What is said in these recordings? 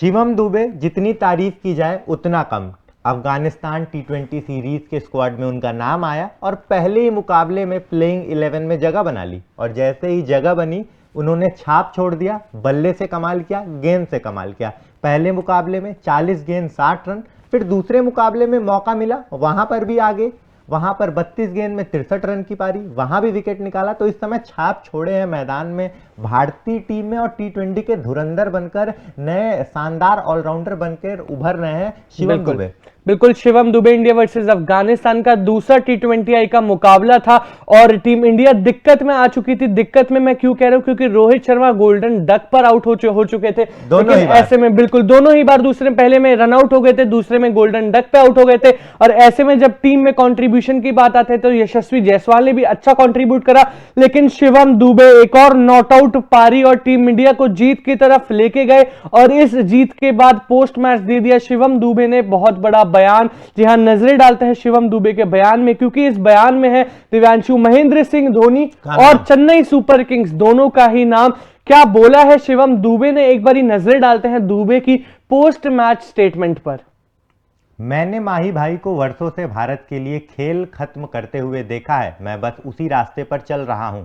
शिवम दुबे जितनी तारीफ की जाए उतना कम। अफगानिस्तान टी20 सीरीज के स्क्वाड में उनका नाम आया और पहले ही मुकाबले में प्लेइंग 11 में जगह बना ली और जैसे ही जगह बनी उन्होंने छाप छोड़ दिया। बल्ले से कमाल किया, गेंद से कमाल किया। पहले मुकाबले में 40 गेंद 60 रन, फिर दूसरे मुकाबले में मौका मिला, वहां पर भी आगे, वहां पर 32 गेंद में 63 रन की पारी, वहां भी विकेट निकाला। तो इस समय छाप छोड़े हैं मैदान में भारतीय टीम में और टी20 के धुरंधर बनकर नए शानदार ऑलराउंडर बनकर उभर रहे हैं शिवम दुबे। बिल्कुल, शिवम दुबे इंडिया वर्सेस अफगानिस्तान का दूसरा टी20 का मुकाबला था और टीम इंडिया दिक्कत में आ चुकी थी। दिक्कत में मैं क्यों कह रहा हूं, क्योंकि रोहित शर्मा गोल्डन डक पर आउट हो चुके थे। लेकिन ऐसे में बिल्कुल दोनों ही बार, दूसरे पहले में रन आउट हो गए थे, दूसरे में गोल्डन डक पे आउट हो गए थे। और ऐसे में जब टीम में कंट्रीब्यूशन की बात आती है तो यशस्वी जायसवाल ने भी अच्छा कंट्रीब्यूट करा, लेकिन शिवम दुबे एक और नॉट आउट पारी और टीम इंडिया को जीत की तरफ लेके गए। और इस जीत के बाद पोस्ट मैच दे दिया शिवम दुबे ने बहुत बड़ा बयान। जी हां, नजरें डालते हैं शिवम दुबे के बयान में, क्योंकि इस बयान में है दिव्यांशु महेंद्र सिंह धोनी और चेन्नई सुपर किंग्स दोनों का ही नाम। क्या बोला है शिवम दुबे ने, एक बारी नजरें डालते हैं दुबे की पोस्ट मैच स्टेटमेंट पर। मैंने माही भाई को वर्षों से भारत के लिए खेल खत्म करते हुए देखा है। मैं बस उसी रास्ते पर चल रहा हूं।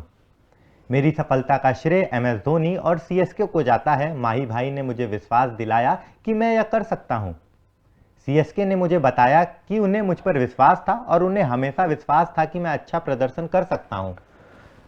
मेरी सफलता का श्रेय MS धोनी और CSK को जाता है। माही भाई ने मुझे विश्वास दिलाया कि मैं यह कर सकता हूं। CSK ने मुझे बताया कि उन्हें मुझ पर विश्वास था और उन्हें हमेशा विश्वास था कि मैं अच्छा प्रदर्शन कर सकता हूं।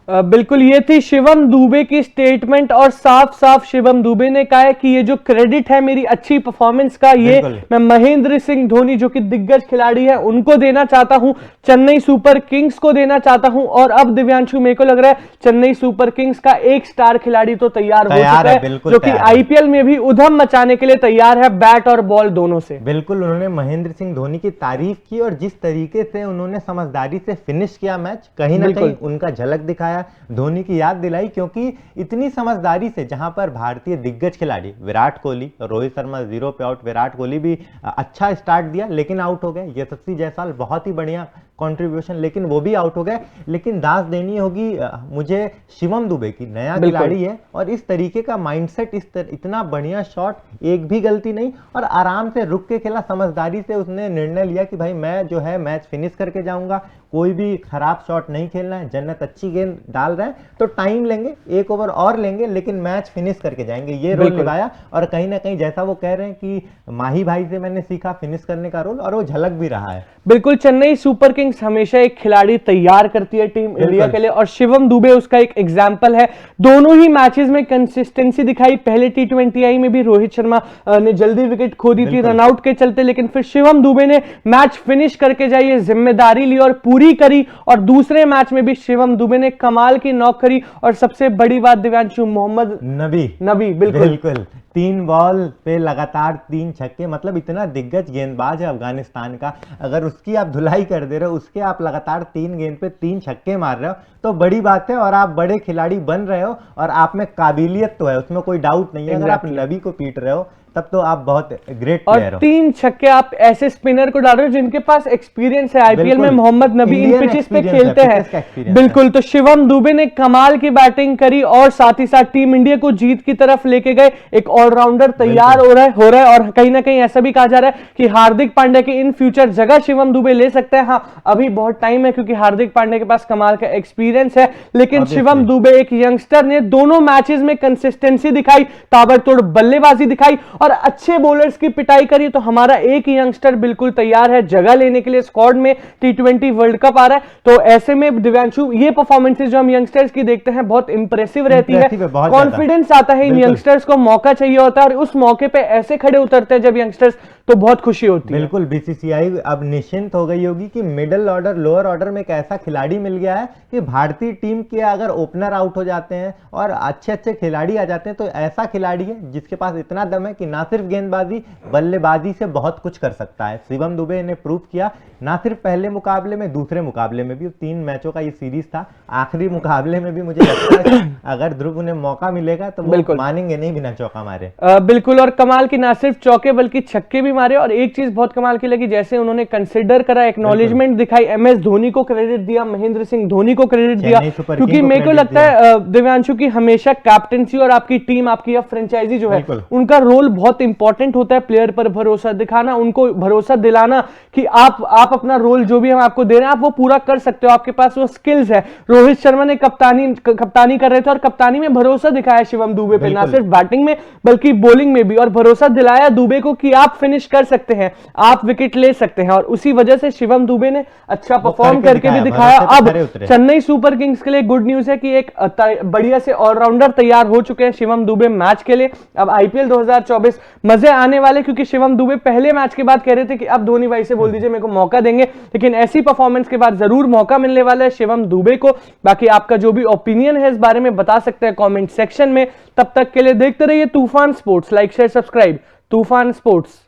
बिल्कुल, ये थी शिवम दुबे की स्टेटमेंट और साफ साफ शिवम दुबे ने कहा है कि ये जो क्रेडिट है मेरी अच्छी परफॉर्मेंस का, ये मैं महेंद्र सिंह धोनी जो कि दिग्गज खिलाड़ी है उनको देना चाहता हूं, चेन्नई सुपर किंग्स को देना चाहता हूं। और अब दिव्यांशु, मेरे को लग रहा है चेन्नई सुपर किंग्स का एक स्टार खिलाड़ी तो तैयार हो चुका है, जो कि IPL में भी उधम मचाने के लिए तैयार है, बैट और बॉल दोनों से। बिल्कुल, उन्होंने महेंद्र सिंह धोनी की तारीफ की और जिस तरीके से उन्होंने समझदारी से फिनिश किया मैच, कहीं ना कहीं उनका झलक दिखाया, धोनी की याद दिलाई। क्योंकि इतनी समझदारी से, जहां पर भारतीय दिग्गज खिलाड़ी विराट कोहली, रोहित शर्मा 0 पे आउट, विराट कोहली भी अच्छा स्टार्ट दिया लेकिन आउट हो गए। यशस्वी जायसवाल बहुत ही बढ़िया कंट्रीब्यूशन, लेकिन वो भी आउट हो गए। लेकिन दास देनी होगी मुझे शिवम दुबे की, नया खिलाड़ी है और इस तरीके का माइंडसेट, इतना बढ़िया शॉट, एक भी गलती नहीं और आराम से रुक के खेला। समझदारी से उसने निर्णय लिया कि भाई मैं जो है मैच फिनिश करके जाऊंगा, कोई भी खराब शॉट नहीं खेलना है। जन्नत अच्छी गेंद डाल रहे हैं तो टाइम लेंगे, 1 ओवर और लेंगे, लेकिन मैच फिनिश करके जाएंगे, ये रोल निभाया। और कहीं ना कहीं जैसा वो कह रहे हैं कि माही भाई से मैंने सीखा फिनिश करने का रोल, और वो झलक भी रहा है। बिल्कुल, चेन्नई सुपर किंग्स हमेशा एक खिलाड़ी तैयार करती है टीम इंडिया के लिए और शिवम दुबे उसका एक एग्जांपल है। दोनों ही मैचेस में कंसिस्टेंसी दिखाई। पहले टी20 में भी रोहित शर्मा ने जल्दी विकेट खो दी थी रनआउट के चलते, लेकिन फिर शिवम दुबे ने मैच फिनिश करके जाइए जिम्मेदारी ली और पूरी करी। और दूसरे मैच में भी शिवम दुबे ने कमाल की नॉक करी। और सबसे बड़ी बात दिव्यांशु, मोहम्मद नबी बिल्कुल 3 बॉल पे लगातार 3 छक्के, मतलब इतना दिग्गज गेंदबाज है अफगानिस्तान का, अगर उसकी आप धुलाई कर दे रहे हो, उसके आप लगातार 3 गेंद पे 3 छक्के मार रहे हो तो बड़ी बात है। और आप बड़े खिलाड़ी बन रहे हो और आप में काबिलियत तो है, उसमें कोई डाउट नहीं है। अगर आप नबी को पीट रहे हो तब तो आप बहुत ग्रेट प्लेयर हो। 3 छक्के आप ऐसे स्पिनर को डाल रहे हो जिनके पास एक्सपीरियंस है। IPL में मोहम्मद नबी इन पिचेस पे खेलते हैं। बिल्कुल, तो शिवम दुबे ने कमाल की बैटिंग करी और साथ ही साथ टीम इंडिया को जीत की तरफ लेके गए। एक ऑलराउंडर तैयार हो रहा है और कहीं ना कहीं ऐसा भी कहा जा रहा है कि हार्दिक पांड्या की इन फ्यूचर जगह शिवम दुबे ले सकते हैं। हाँ, अभी बहुत टाइम है क्योंकि हार्दिक पांड्या के पास कमाल का एक्सपीरियंस है, लेकिन शिवम दुबे एक यंगस्टर ने दोनों मैचेस में कंसिस्टेंसी दिखाई, ताबड़तोड़ बल्लेबाजी दिखाई और अच्छे बॉलर्स की पिटाई करी। तो हमारा एक यंगस्टर बिल्कुल तैयार है जगह लेने के लिए स्क्वाड में। टी20 वर्ल्ड कप आ रहा है, तो ऐसे में दिव्यांशु ये परफॉर्मेंसेस जो हम यंगस्टर्स की देखते हैं बहुत इंप्रेसिव रहती है। कॉन्फिडेंस आता है, इन यंगस्टर्स को मौका चाहिए होता है और उस मौके पे ऐसे खड़े उतरते हैं जब यंगस्टर्स, तो बहुत खुशी होती है। बिल्कुल, BCCI अब निश्चिंत हो गई होगी कि मिडिल ऑर्डर, लोअर ऑर्डर में एक ऐसा खिलाड़ी मिल गया है कि भारतीय टीम के अगर ओपनर आउट हो जाते हैं और अच्छे अच्छे खिलाड़ी आ जाते हैं तो ऐसा खिलाड़ी है जिसके पास इतना दम है कि ना सिर्फ गेंदबाजी, बल्लेबाजी से बहुत कुछ कर सकता है। शिवम दुबे ने प्रूव किया, ना सिर्फ पहले मुकाबले में, दूसरे मुकाबले में भी। 3 मैचों का ये सीरीज था, आखिरी मुकाबले में भी मुझे लगता है अगर ध्रुव उन्हें मौका मिलेगा तो वो मानेंगे नहीं बिना चौका मारे। मारे। बिल्कुल, और कमाल की ना सिर्फ चौके बल्कि छक्के भी मारे। और एक चीज बहुत कमाल की लगी, जैसे उन्होंने कंसिडर करा, एक्नॉलेजमेंट दिखाई, MS धोनी को क्रेडिट दिया, महेंद्र सिंह धोनी को क्रेडिट दिया, क्योंकि मेरे को लगता है दिव्यांशु की हमेशा कैप्टेंसी और आपकी टीम, आपकी फ्रेंचाइजी जो है, उनका रोल बहुत इंपॉर्टेंट होता है। प्लेयर पर भरोसा दिखाना, उनको भरोसा दिलाना कि आप अपना रोल जो भी हम आपको दे रहे हैं आप वो पूरा कर सकते हो, आपके पास वो स्किल्स है। रोहित शर्मा ने कप्तानी कर रहे थे और कप्तानी में भरोसा दिखाया शिवम दुबे पे, ना सिर्फ बैटिंग में बल्कि बॉलिंग में भी, और भरोसा दिलाया दुबे को कि आप फिनिश कर सकते हैं, आप विकेट ले सकते हैं। और उसी वजह से शिवम दुबे ने अच्छा परफॉर्म करके भी दिखाया। अब चेन्नई सुपर किंग्स के लिए गुड न्यूज है कि एक बढ़िया से ऑलराउंडर तैयार हो चुके हैं शिवम दुबे मैच के लिए। अब IPL 2024 मजे आने वाले, क्योंकि शिवम दुबे पहले मैच के बाद कह रहे थे कि अब धोनी भाई से बोल दीजिए मेरे को मौका देंगे, लेकिन ऐसी परफॉर्मेंस के बाद जरूर मौका मिलने वाला है शिवम दुबे को। बाकी आपका जो भी ओपिनियन है इस बारे में बता सकते हैं कमेंट सेक्शन में। तब तक के लिए देखते रहिए तूफान स्पोर्ट्स, लाइक शेयर सब्सक्राइब, तूफान स्पोर्ट्स।